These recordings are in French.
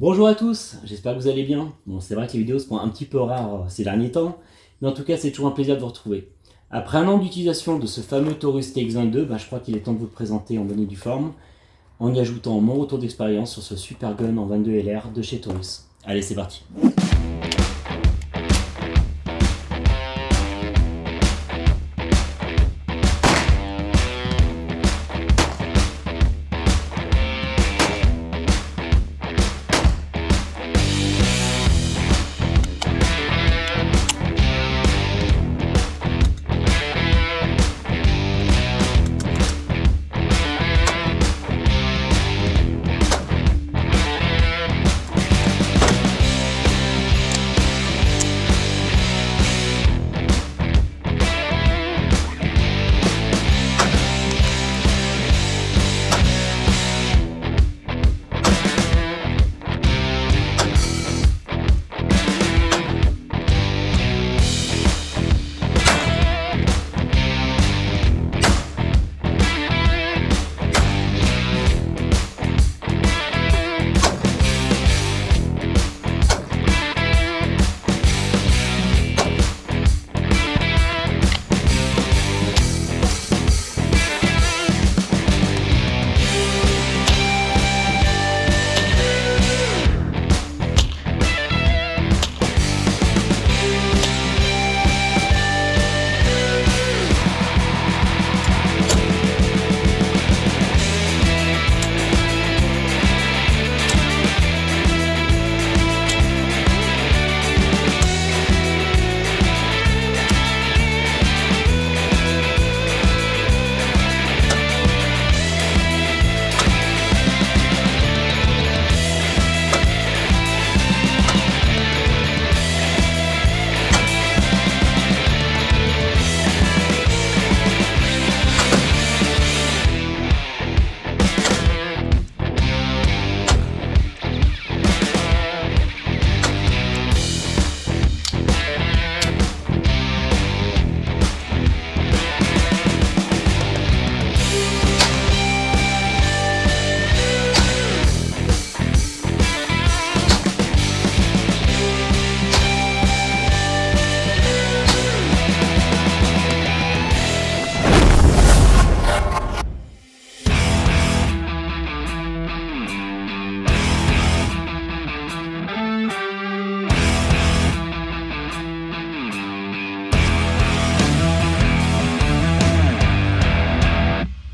Bonjour à tous, j'espère que vous allez bien. Bon, c'est vrai que les vidéos sont un petit peu rares ces derniers temps, mais en tout cas c'est toujours un plaisir de vous retrouver. Après un an d'utilisation de ce fameux Taurus TX22, je crois qu'il est temps de vous le présenter en bonne et due forme, en y ajoutant mon retour d'expérience sur ce super gun en 22 LR de chez Taurus. Allez, c'est parti.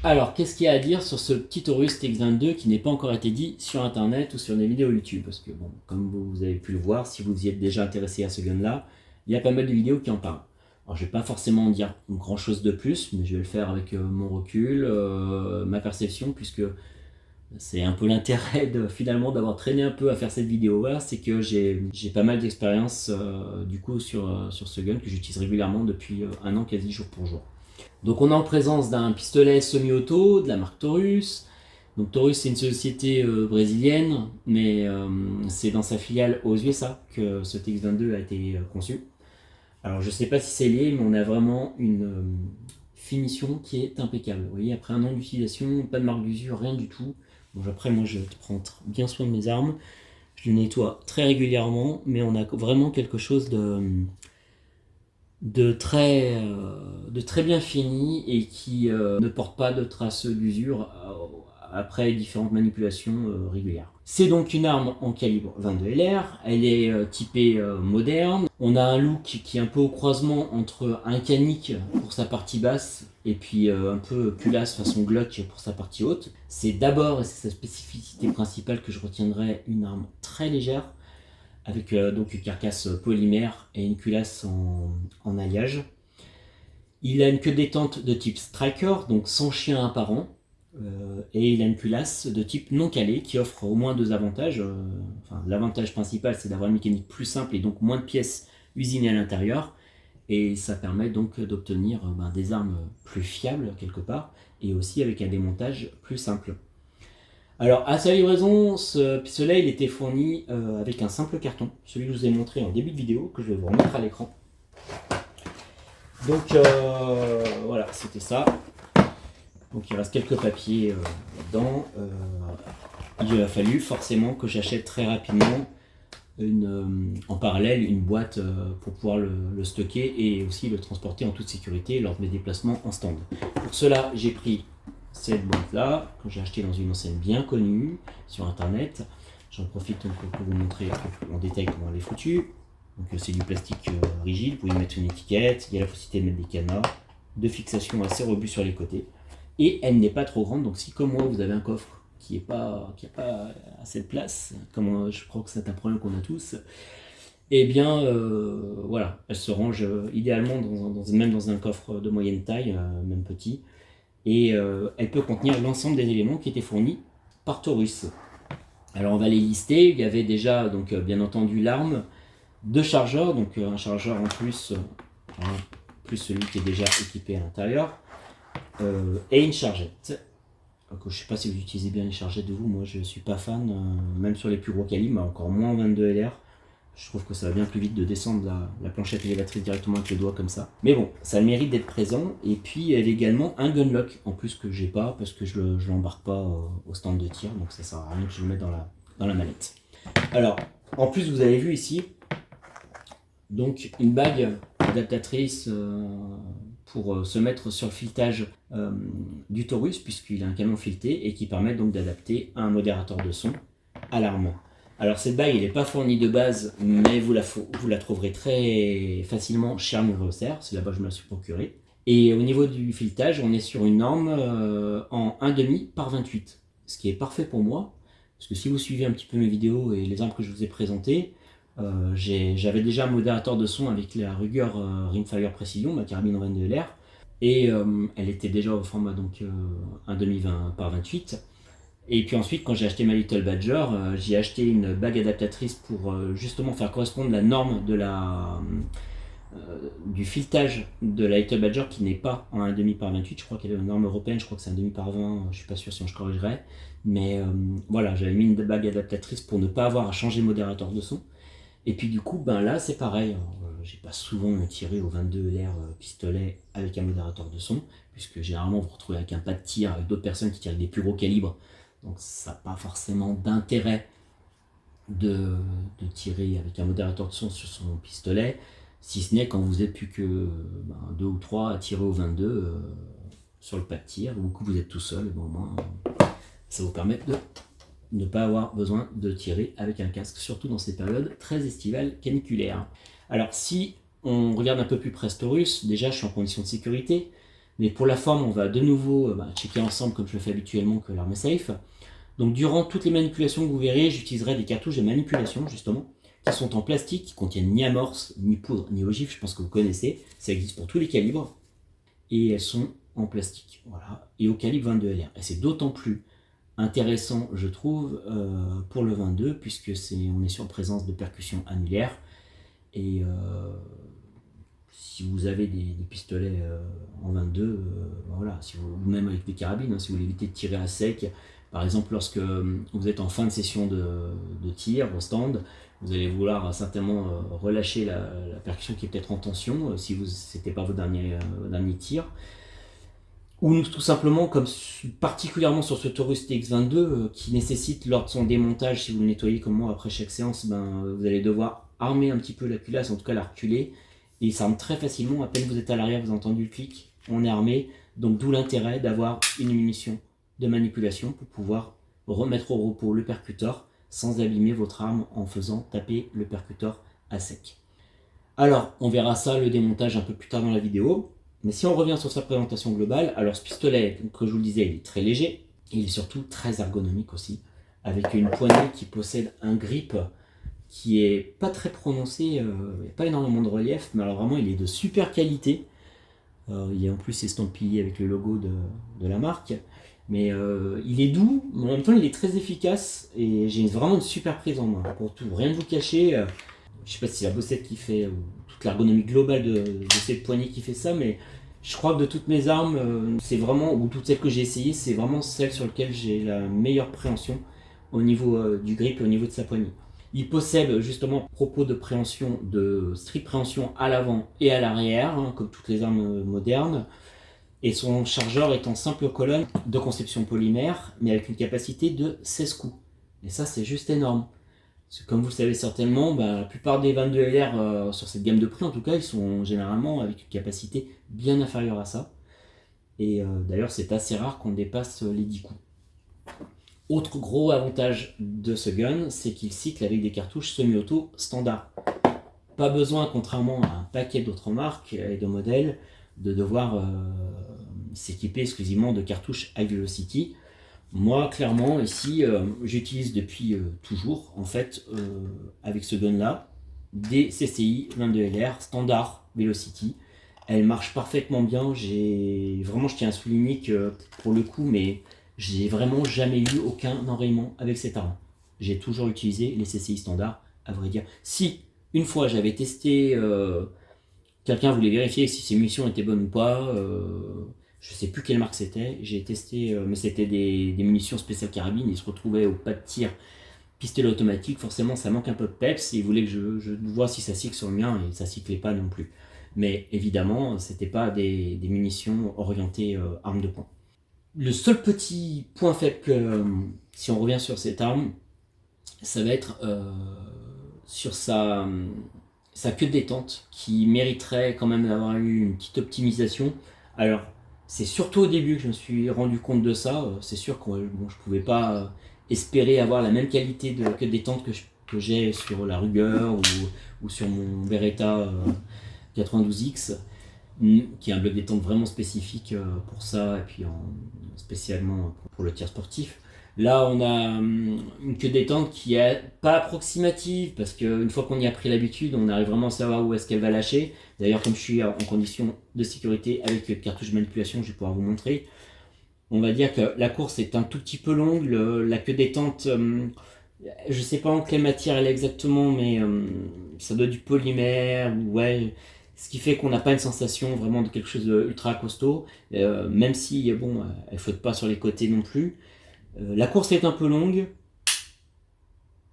Alors, qu'est-ce qu'il y a à dire sur ce petit Taurus TX22 qui n'est pas encore été dit sur internet ou sur des vidéos YouTube? Parce que bon, comme vous avez pu le voir, si vous y êtes déjà intéressé à ce gun-là, il y a pas mal de vidéos qui en parlent. Alors, je vais pas forcément en dire grand chose de plus, mais je vais le faire avec mon recul, ma perception, puisque c'est un peu l'intérêt finalement d'avoir traîné un peu à faire cette vidéo-là, c'est que j'ai pas mal d'expérience du coup sur ce gun que j'utilise régulièrement depuis un an quasi jour pour jour. Donc on est en présence d'un pistolet semi-auto de la marque Taurus. Donc Taurus, c'est une société brésilienne, mais c'est dans sa filiale aux USA que ce TX22 a été conçu. Alors je ne sais pas si c'est lié, mais on a vraiment une finition qui est impeccable. Vous voyez, après un an d'utilisation, pas de marque d'usure, rien du tout. Bon, après moi je prends bien soin de mes armes, je les nettoie très régulièrement, mais on a vraiment quelque chose de très bien fini et qui ne porte pas de traces d'usure après différentes manipulations régulières. C'est donc une arme en calibre 22 LR, elle est typée moderne. On a un look qui est un peu au croisement entre un canic pour sa partie basse et puis un peu culasse façon Glock pour sa partie haute. C'est d'abord, et c'est sa spécificité principale, que je retiendrai, une arme très légère, avec donc une carcasse polymère et une culasse en alliage. Il a une queue détente de type striker, donc sans chien apparent, et il a une culasse de type non calé qui offre au moins deux avantages. L'avantage principal, c'est d'avoir une mécanique plus simple et donc moins de pièces usinées à l'intérieur, et ça permet donc d'obtenir des armes plus fiables quelque part, et aussi avec un démontage plus simple. Alors, à sa livraison, ce pistolet il était fourni avec un simple carton, celui que je vous ai montré en début de vidéo, que je vais vous remettre à l'écran. Donc voilà, c'était ça. Donc il reste quelques papiers dedans. il a fallu forcément que j'achète très rapidement en parallèle une boîte pour pouvoir le stocker et aussi le transporter en toute sécurité lors de mes déplacements en stand. Pour cela, j'ai pris cette boîte-là, que j'ai achetée dans une enseigne bien connue sur internet. J'en profite donc pour vous montrer en détail comment elle est foutue. Donc c'est du plastique rigide, vous pouvez y mettre une étiquette, il y a la possibilité de mettre des canards, de fixation assez robustes sur les côtés. Et elle n'est pas trop grande, donc si comme moi vous avez un coffre qui n'a pas assez de place, comme je crois que c'est un problème qu'on a tous, et bien voilà, elle se range idéalement même dans un coffre de moyenne taille, même petit, et elle peut contenir l'ensemble des éléments qui étaient fournis par Taurus. Alors on va les lister. Il y avait déjà donc bien entendu l'arme, 2 chargeurs, donc un chargeur en plus, plus celui qui est déjà équipé à l'intérieur, et une chargette. Je ne sais pas si vous utilisez bien les chargettes de vous, moi je ne suis pas fan, même sur les plus gros calibres, mais encore moins 22 LR. Je trouve que ça va bien plus vite de descendre la planchette élévatrice directement avec le doigt comme ça. Mais bon, ça a le mérite d'être présent. Et puis il y avait également un gunlock en plus que j'ai pas parce que je l'embarque pas au stand de tir, donc ça sert à rien que je le mette dans la mallette. Alors, en plus vous avez vu ici, donc une bague adaptatrice pour se mettre sur le filetage du Taurus, puisqu'il a un canon fileté et qui permet donc d'adapter un modérateur de son à l'arme. Alors cette bague, elle n'est pas fournie de base, mais vous la trouverez très facilement chez Armurerie Auxerre, c'est là-bas que je me la suis procurée. Et au niveau du filetage, on est sur une norme en 1,5 par 28, ce qui est parfait pour moi, parce que si vous suivez un petit peu mes vidéos et les armes que je vous ai présentées, j'avais déjà un modérateur de son avec la Ruger Rimfire Precision, ma carabine 22 LR, et elle était déjà au format donc 1,5 par 28. Et puis ensuite, quand j'ai acheté ma Little Badger, j'ai acheté une bague adaptatrice pour justement faire correspondre la norme du filetage de la Little Badger qui n'est pas en 1,5 par 28. Je crois qu'elle est une norme européenne, je crois que c'est 1,5 par 20, je suis pas sûr si je corrigerai. Mais voilà, j'avais mis une bague adaptatrice pour ne pas avoir à changer le modérateur de son. Et puis du coup, ben là c'est pareil, j'ai pas souvent tiré au 22 LR pistolet avec un modérateur de son, puisque généralement vous vous retrouvez avec un pas de tir avec d'autres personnes qui tirent avec des plus gros calibres, donc ça n'a pas forcément d'intérêt de tirer avec un modérateur de son sur son pistolet, si ce n'est quand vous êtes plus que 2 ou 3 à tirer au 22 sur le pas de tir, ou que vous êtes tout seul, bon, au moins ça vous permet de ne pas avoir besoin de tirer avec un casque, surtout dans ces périodes très estivales caniculaires. Alors si on regarde un peu plus près Taurus, déjà je suis en condition de sécurité, mais pour la forme on va de nouveau checker ensemble comme je le fais habituellement que l'arme est safe. Donc durant toutes les manipulations que vous verrez, j'utiliserai des cartouches de manipulation justement, qui sont en plastique, qui contiennent ni amorce, ni poudre, ni ogive, je pense que vous connaissez, ça existe pour tous les calibres, et elles sont en plastique, voilà, et au calibre 22 LR. Et c'est d'autant plus intéressant, je trouve, pour le 22, puisque on est sur présence de percussions annulaires, et si vous avez des pistolets en 22, voilà, ou même avec des carabines, si vous voulez éviter de tirer à sec, par exemple lorsque vous êtes en fin de session de tir au stand, vous allez vouloir certainement relâcher la percussion qui est peut-être en tension, si c'était pas votre dernier tir. Ou tout simplement, comme particulièrement sur ce Taurus TX22, qui nécessite lors de son démontage, si vous le nettoyez comme moi après chaque séance, vous allez devoir armer un petit peu la culasse, en tout cas la reculer, et il s'arme très facilement, à peine vous êtes à l'arrière, vous avez entendu le clic, on est armé, donc d'où l'intérêt d'avoir une munition de manipulation pour pouvoir remettre au repos le percuteur sans abîmer votre arme en faisant taper le percuteur à sec. Alors, on verra ça, le démontage, un peu plus tard dans la vidéo. Mais si on revient sur sa présentation globale, alors ce pistolet, comme je vous le disais, il est très léger, et il est surtout très ergonomique aussi, avec une poignée qui possède un grip qui est pas très prononcé, il n'y a pas énormément de relief, mais alors vraiment il est de super qualité. Il est en plus estampillé avec le logo de la marque, mais il est doux, mais en même temps il est très efficace, et j'ai vraiment une super prise en main. Pour tout, rien de vous cacher, je sais pas si c'est la bossette qui fait, ou toute l'ergonomie globale de cette poignée qui fait ça, mais je crois que de toutes mes armes, c'est vraiment, ou toutes celles que j'ai essayées, c'est vraiment celle sur laquelle j'ai la meilleure préhension au niveau du grip et au niveau de sa poignée. Il possède justement, à propos de préhension, de strict préhension à l'avant et à l'arrière, comme toutes les armes modernes, et son chargeur est en simple colonne de conception polymère, mais avec une capacité de 16 coups. Et ça, c'est juste énorme. Parce que comme vous le savez certainement, la plupart des 22 LR sur cette gamme de prix, en tout cas, ils sont généralement avec une capacité bien inférieure à ça. Et d'ailleurs, c'est assez rare qu'on dépasse les 10 coups. Autre gros avantage de ce gun, c'est qu'il cycle avec des cartouches semi-auto standard. Pas besoin, contrairement à un paquet d'autres marques et de modèles, de devoir s'équiper exclusivement de cartouches High Velocity. Moi, clairement, ici, j'utilise depuis toujours, en fait, avec ce gun-là, des CCI 22LR standard Velocity. Elles marchent parfaitement bien. Vraiment, je tiens à souligner que, pour le coup, mais j'ai vraiment jamais eu aucun enrayement avec cette arme. J'ai toujours utilisé les CCI standards, à vrai dire. Si, une fois, j'avais testé, quelqu'un voulait vérifier si ses munitions étaient bonnes ou pas, je sais plus quelle marque c'était, j'ai testé, mais c'était des munitions spéciales carabine, il se retrouvait au pas de tir pistolet automatique, forcément ça manque un peu de peps, et il voulait que je vois si ça cycle sur le mien, et ça cyclait pas non plus. Mais évidemment, c'était pas des munitions orientées armes de poing. Le seul petit point faible que, si on revient sur cette arme, ça va être sur sa queue de détente qui mériterait quand même d'avoir eu une petite optimisation. Alors, c'est surtout au début que je me suis rendu compte de ça. C'est sûr que je pouvais pas espérer avoir la même qualité de queue de détente que j'ai sur la Ruger ou sur mon Beretta 92X, qui est un bloc détente vraiment spécifique pour ça, et puis spécialement pour le tir sportif. Là, on a une queue détente qui est pas approximative, parce qu'une fois qu'on y a pris l'habitude, on arrive vraiment à savoir où est-ce qu'elle va lâcher. D'ailleurs, comme je suis en condition de sécurité avec cartouche de manipulation, je vais pouvoir vous montrer. On va dire que la course est un tout petit peu longue. La queue détente, je sais pas en quelle matière elle est exactement, mais ça doit être du polymère, ouais. Ce qui fait qu'on n'a pas une sensation vraiment de quelque chose d'ultra costaud, même si, bon, elle flotte pas sur les côtés non plus. La course est un peu longue,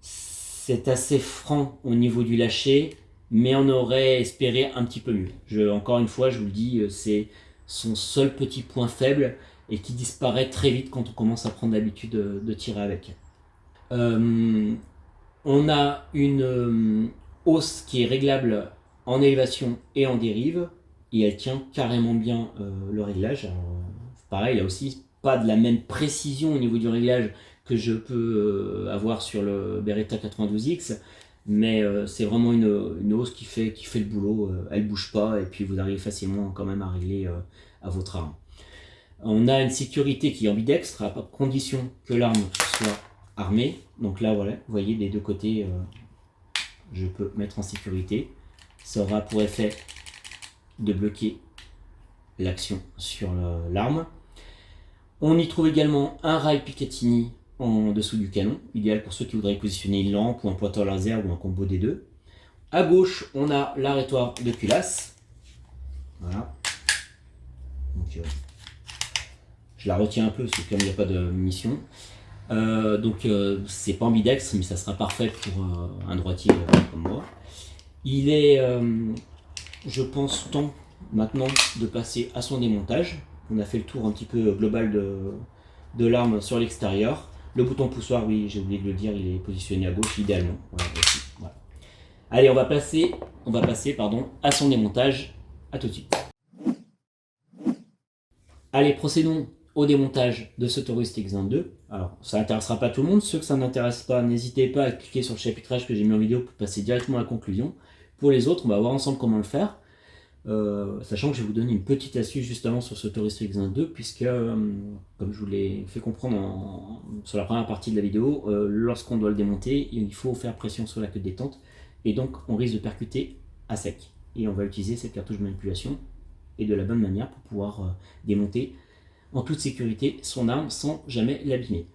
c'est assez franc au niveau du lâcher, mais on aurait espéré un petit peu mieux. Encore une fois, je vous le dis, c'est son seul petit point faible et qui disparaît très vite quand on commence à prendre l'habitude de tirer avec. On a une hausse qui est réglable en élévation et en dérive, et elle tient carrément bien le réglage. Alors, pareil, là aussi, pas de la même précision au niveau du réglage que je peux avoir sur le Beretta 92X, mais c'est vraiment une hausse qui fait le boulot. Elle bouge pas, et puis vous arrivez facilement quand même à régler à votre arme. On a une sécurité qui est ambidextre, à condition que l'arme soit armée. Donc là, voilà, vous voyez, des deux côtés, je peux mettre en sécurité. Ça aura pour effet de bloquer l'action sur l'arme. On y trouve également un rail Picatinny en dessous du canon, idéal pour ceux qui voudraient positionner une lampe ou un pointeur laser ou un combo des deux. À gauche, on a l'arrêtoir de culasse. Voilà. Donc, je la retiens un peu parce que comme il n'y a pas de munitions. C'est pas ambidextre, mais ça sera parfait pour un droitier comme moi. Il est, je pense, temps maintenant de passer à son démontage. On a fait le tour un petit peu global de l'arme sur l'extérieur. Le bouton poussoir, oui, j'ai oublié de le dire, il est positionné à gauche idéalement. Voilà, aussi, voilà. Allez, on va passer à son démontage. À tout de suite. Allez, procédons au démontage de ce Taurus TX22. Alors, ça n'intéressera pas tout le monde. Ceux que ça n'intéresse pas, n'hésitez pas à cliquer sur le chapitrage que j'ai mis en vidéo pour passer directement à la conclusion. Pour les autres, on va voir ensemble comment le faire. Sachant que je vais vous donner une petite astuce justement sur ce Taurus TX22, puisque, comme je vous l'ai fait comprendre sur la première partie de la vidéo, lorsqu'on doit le démonter, il faut faire pression sur la queue de détente, et donc on risque de percuter à sec. Et on va utiliser cette cartouche de manipulation, et de la bonne manière pour pouvoir démonter en toute sécurité son arme sans jamais l'abîmer.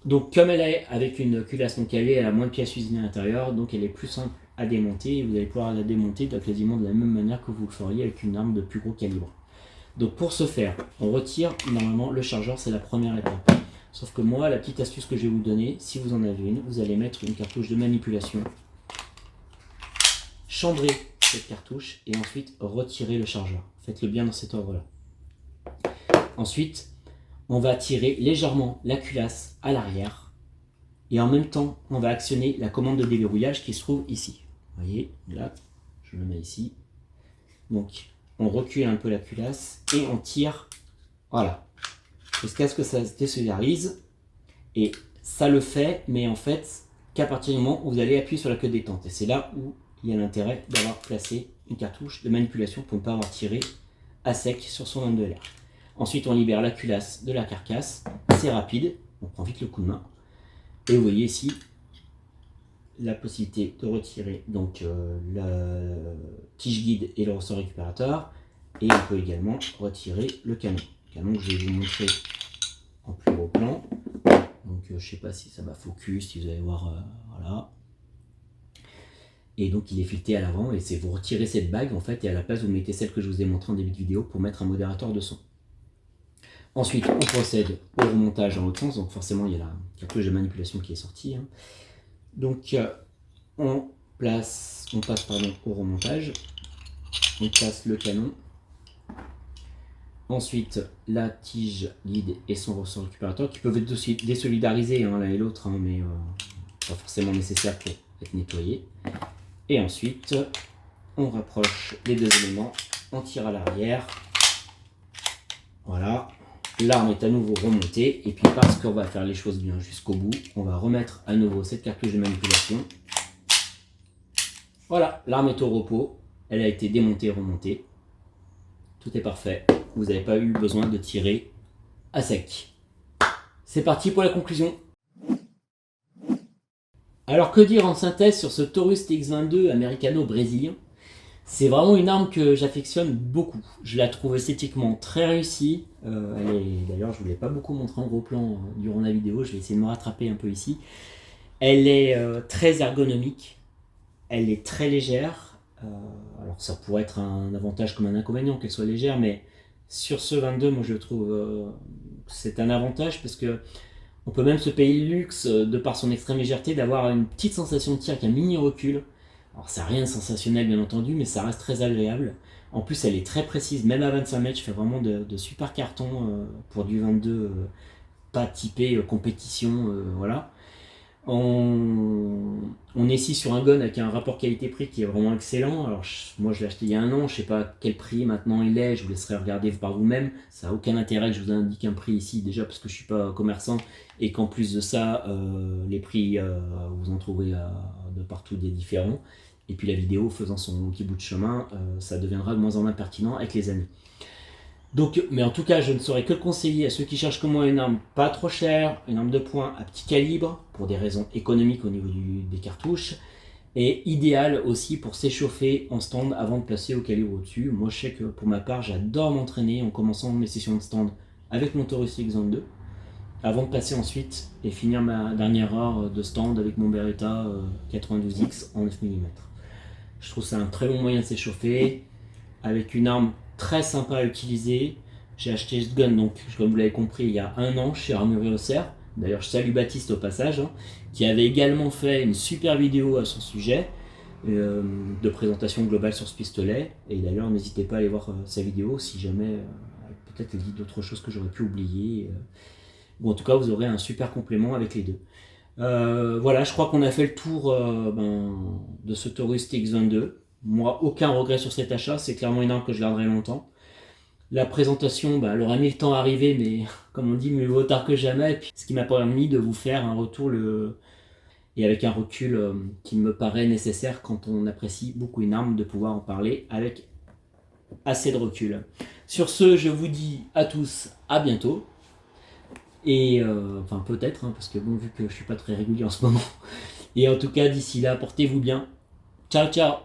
Donc comme elle est avec une culasse non calée, elle a moins de pièces usinées à l'intérieur, donc elle est plus simple à démonter, et vous allez pouvoir la démonter quasiment de la même manière que vous le feriez avec une arme de plus gros calibre. Donc pour ce faire, on retire normalement le chargeur, c'est la première étape. Sauf que moi, la petite astuce que je vais vous donner, si vous en avez une, vous allez mettre une cartouche de manipulation, chambrer cette cartouche et ensuite retirer le chargeur. Faites-le bien dans cet ordre-là. Ensuite, on va tirer légèrement la culasse à l'arrière Et en même temps, on va actionner la commande de déverrouillage qui se trouve ici. Vous voyez, là, je le mets ici. Donc, on recule un peu la culasse et on tire, voilà, jusqu'à ce que ça se désolidarise. Et ça le fait, mais en fait, qu'à partir du moment où vous allez appuyer sur la queue de détente. Et c'est là où il y a l'intérêt d'avoir placé une cartouche de manipulation pour ne pas avoir tiré à sec sur son 22 LR. Ensuite, on libère la culasse de la carcasse. C'est rapide, on prend vite le coup de main. Et vous voyez ici la possibilité de retirer donc la tige guide et le ressort récupérateur. Et on peut également retirer le canon. Le canon que je vais vous montrer en plus gros plan. Donc je ne sais pas si ça va focus, si vous allez voir, voilà. Et donc il est fileté à l'avant et c'est vous retirez cette bague en fait et à la place vous mettez celle que je vous ai montrée en début de vidéo pour mettre un modérateur de son. Ensuite on procède au remontage dans l'autre sens, donc forcément il y a la cartouche de manipulation qui est sortie. Hein. Donc on passe au remontage, on place le canon. Ensuite, la tige guide et son ressort récupérateur qui peuvent être désolidarisés l'un et l'autre, hein, mais pas forcément nécessaire pour être nettoyés. Et ensuite, on rapproche les deux éléments, on tire à l'arrière. Voilà, l'arme est à nouveau remontée. Et puis parce qu'on va faire les choses bien jusqu'au bout, on va remettre à nouveau cette cartouche de manipulation. Voilà, l'arme est au repos, elle a été démontée et remontée. Tout est parfait. Vous n'avez pas eu besoin de tirer à sec. C'est parti pour la conclusion. Alors que dire en synthèse sur ce Taurus TX22 américano-brésilien? C'est vraiment une arme que j'affectionne beaucoup. Je la trouve esthétiquement très réussie. D'ailleurs, je ne vous l'ai pas beaucoup montré en gros plan durant la vidéo. Je vais essayer de me rattraper un peu ici. Elle est très ergonomique. Elle est très légère. Alors ça pourrait être un avantage comme un inconvénient qu'elle soit légère, mais sur ce 22, moi je trouve c'est un avantage parce que on peut même se payer le luxe, de par son extrême légèreté, d'avoir une petite sensation de tir avec un mini recul. Alors ça n'a rien de sensationnel bien entendu, mais ça reste très agréable. En plus elle est très précise, même à 25 mètres, je fais vraiment de super cartons pour du 22, pas typé compétition, voilà. On est ici sur un gun avec un rapport qualité-prix qui est vraiment excellent. Alors moi je l'ai acheté il y a 1 an, je ne sais pas quel prix maintenant il est, je vous laisserai regarder par vous-même. Ça n'a aucun intérêt que je vous indique un prix ici, déjà parce que je ne suis pas commerçant et qu'en plus de ça, les prix, vous en trouverez de partout des différents. Et puis la vidéo faisant son petit bout de chemin, ça deviendra de moins en moins pertinent avec les années. Donc, mais en tout cas, je ne saurais que le conseiller à ceux qui cherchent comme moi une arme pas trop chère, une arme de poing à petit calibre, pour des raisons économiques au niveau des cartouches, et idéal aussi pour s'échauffer en stand avant de placer au calibre au-dessus. Moi, je sais que pour ma part, j'adore m'entraîner en commençant mes sessions de stand avec mon Taurus TX22, avant de passer ensuite et finir ma dernière heure de stand avec mon Beretta 92X en 9 mm. Je trouve ça un très bon moyen de s'échauffer, avec une arme très sympa à utiliser. J'ai acheté ce gun, donc, comme vous l'avez compris, il y a 1 an chez Armurerie Auxerre. D'ailleurs, je salue Baptiste au passage, hein, qui avait également fait une super vidéo à son sujet, de présentation globale sur ce pistolet. Et d'ailleurs, n'hésitez pas à aller voir sa vidéo si jamais, peut-être elle dit d'autres choses que j'aurais pu oublier. Ou en tout cas, vous aurez un super complément avec les deux. Voilà, je crois qu'on a fait le tour de ce Taurus TX22. Moi, aucun regret sur cet achat, c'est clairement une arme que je garderai longtemps. La présentation, elle aura mis le temps à arriver, mais comme on dit, mieux vaut tard que jamais. Et puis, ce qui m'a permis de vous faire un retour et avec un recul qui me paraît nécessaire quand on apprécie beaucoup une arme, de pouvoir en parler avec assez de recul. Sur ce, je vous dis à tous à bientôt. Et enfin peut-être, parce que bon, vu que je suis pas très régulier en ce moment. Et en tout cas, d'ici là, portez-vous bien. Ciao, ciao!